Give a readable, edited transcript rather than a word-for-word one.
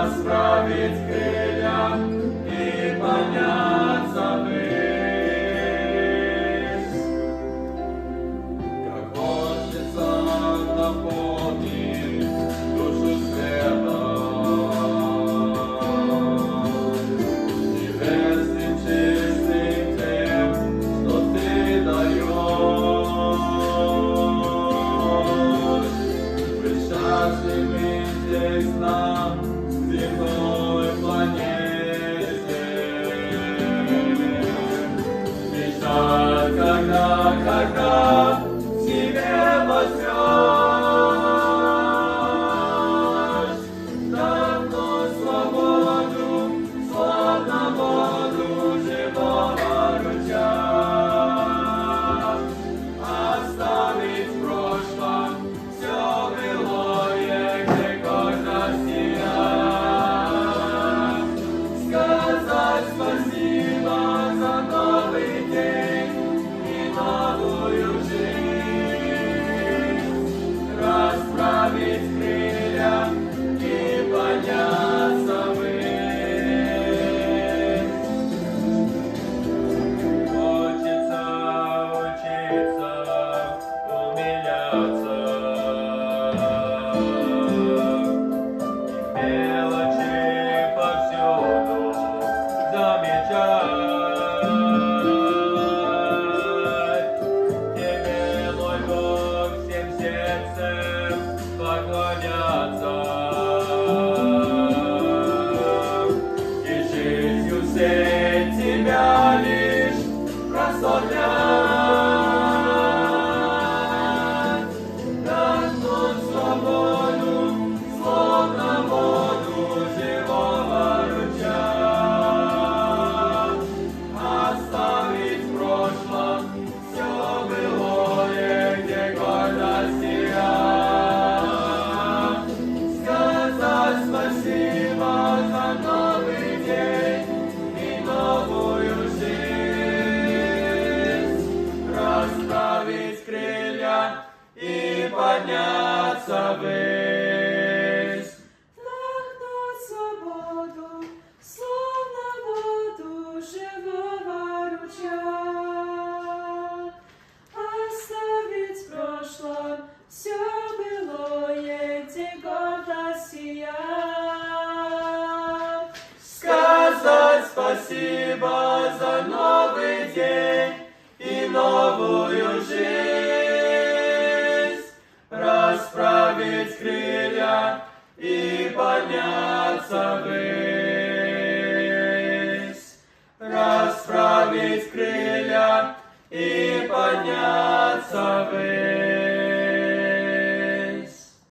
расправить крылья и подняться ввысь. Как хочется наполнить душу светом, небесным чистым тем, что ты даешь. Быть счастливыми здесь нам, земной планете. Мечтать, когда себе возьмешь, вдохнуть свободу, словно воду живого ручья, оставить в прошлом все былое, где гордость сия, сказать спасибо за новый день и новую жизнь, расправить крылья и подняться ввысь. Хочется учиться, умиляться, мелочи повсюду замечать. Тебе, мой Бог, всем сердцем поклоняться и жизнью всей тебя лишь прославлять. Вдохнуть свободу, словно воду живого ручья, оставить в прошлом все былое, где гордость сия, сказать спасибо за новый день и новую жизнь, расправить крылья и подняться ввысь. Вдохнуть свободу, словно воду живого ручья, оставить в прошлом все былое, где гордость сия, Сказать спасибо за новый день и новую жизнь, расправить крылья и подняться ввысь, расправить крылья и подняться ввысь.